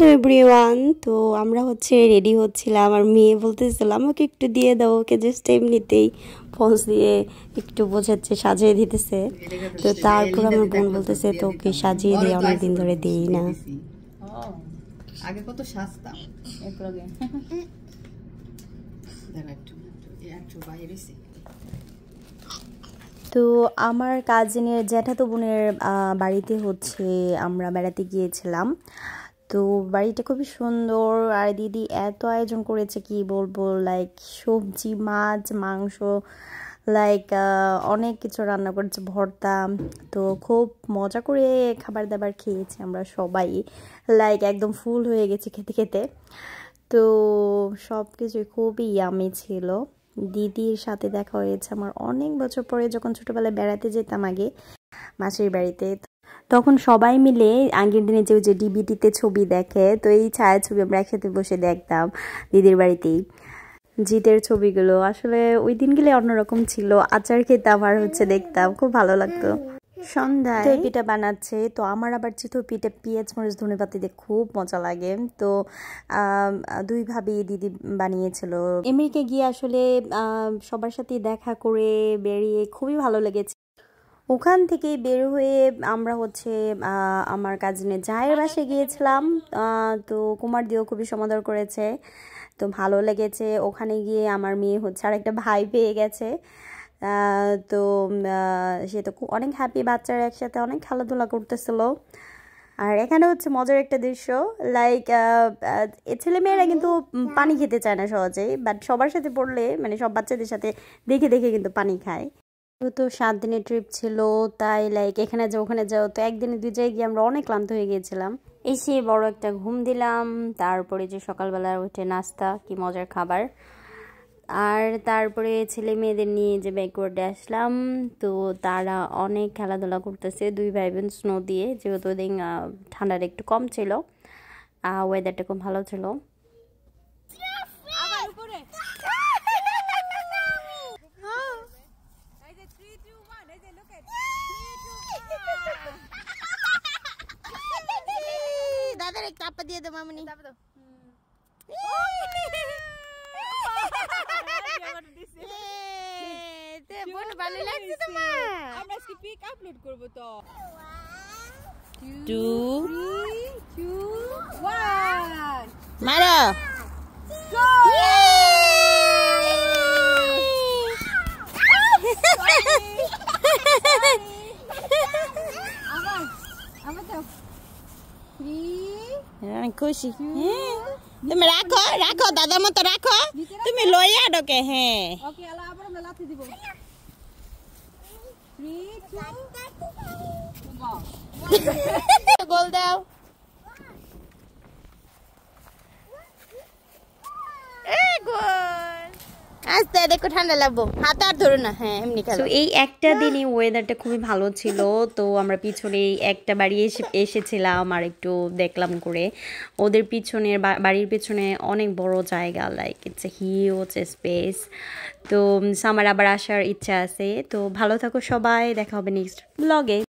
Hello everyone, তো আমরা হচ্ছে রেডি হচ্ছিলাম আর মেয়ে বলতেছিল আমাকে একটু দিয়ে দাও, ওকে জাস্ট এমনিতেই ফোনস দিয়ে একটু বোঝাচ্ছে, সাজিয়ে দিতেছে। তো তারপর আমার বোন বলতেছে তো ওকে সাজিয়ে দিয়ে অনেকদিন ধরে দিই না। আগে কত সস্তা তো আমার কাজিনের জ্যাঠাতো বোনের বাড়িতে হচ্ছে আমরা বেড়াতে গিয়েছিলাম। তো বাড়িটা খুবই সুন্দর আর দিদি এত আয়োজন করেছে কি বলবো, লাইক সবজি, মাছ, মাংস, লাইক অনেক কিছু রান্না করেছে, ভর্তা। তো খুব মজা করে খাবার দাবার খেয়েছি আমরা সবাই, লাইক একদম ফুল হয়ে গেছি খেতে খেতে। তো সব কিছুই খুবই ইয়ামি ছিল। দিদির সাথে দেখা হয়েছে আমার অনেক বছর পরে, যখন ছোটবেলায় বেড়াতে যেতাম আগে মাসির বাড়িতে। তখন সবাই মিলে আগের দিনে যে ডিভিডিতে ছবি দেখে, তো এই ছায়াছবি আমরা একসাথে বসে দেখতাম দিদির বাড়িতেই। জিতের ছবিগুলো আসলে ওই দিনগুলো অন্যরকম ছিল। আচার খেতাম আর হচ্ছে দেখতাম, খুব ভালো লাগতো। সন্ধ্যায় পিঠা বানাচ্ছে, তো আমার আবার চিতই পিঠা পেঁয়াজ মরিচ ধনেপাতা দিয়ে খুব মজা লাগে। তো দুই ভাবি দিদি বানিয়েছিল। আমেরিকা গিয়ে আসলে সবার সাথে দেখা করে বেরিয়ে খুবই ভালো লেগেছে। ওখান থেকে বের হয়ে আমরা হচ্ছে আমার কাজিনের জায়ের বাসায় গিয়েছিলাম। তো কুমার দিও খুবই সমাদর করেছে, তো ভালো লেগেছে। ওখানে গিয়ে আমার মেয়ে হচ্ছে আর একটা ভাই পেয়ে গেছে। তো সে তো অনেক হ্যাপি, বাচ্চারা একসাথে অনেক খেলাধুলা করতেছিল। আর এখানে হচ্ছে মজার একটা দৃশ্য, লাইক ছেলেমেয়েরা কিন্তু পানি খেতে চায় না সহজেই, বাট সবার সাথে পড়লে মানে সব বাচ্চাদের সাথে দেখে দেখে কিন্তু পানি খায়। তো 7 দিনের ট্রিপ ছিল, তাই লাইক এখানে যাও ওখানে যাও, তো একদিনে 2 জায়গায় গিয়ে আমরা অনেক ক্লান্ত হয়ে গিয়েছিলাম। এসে বড় একটা ঘুম দিলাম, তারপরে যে সকালবেলা উঠে নাস্তা, কি মজার খাবার। আর তারপরে ছেলে মেয়েদের নিয়ে যে ব্যাকওয়ার্ডে আসলাম, তো তারা অনেক খেলাধুলা করতেছে, 2 ভাই বোন স্নো দিয়ে, যেহেতু ওদিন ঠান্ডাটা একটু কম ছিল, ওয়েদারটা খুব ভালো ছিল। দাদার একটা চাপা দিয়ে দাও মামনি। ভালো লাগছে তোমার? আমরা আজকে পিক আপলোড করব তো। 2 3 2 1 মারো। খুশি তুমি রাখো রাখো, দাদার মতো রাখো, তুমি লইয়া ঢোকে। হ্যাঁ ওকে, আবার আমরা লাথি দিব। 3 2 গোল দাও। আস্তে দেখো, ঠান্ডা লাগবো, হাত আর ধরো না। হ্যাঁ এমনি খেলো। তো এই একটা দিনই ওয়েদারটা খুবই ভালো ছিল। তো আমরা পিছনে একটা বাড়ি এসেছিলাম আর একটু দেখলাম করে। ওদের পিছনের বাড়ির পিছনে অনেক বড় জায়গা, like it's a huge space. তো সামার আবার আসার ইচ্ছা আছে। তো ভালো থাকো সবাই, দেখা হবে নেক্সট ব্লগে।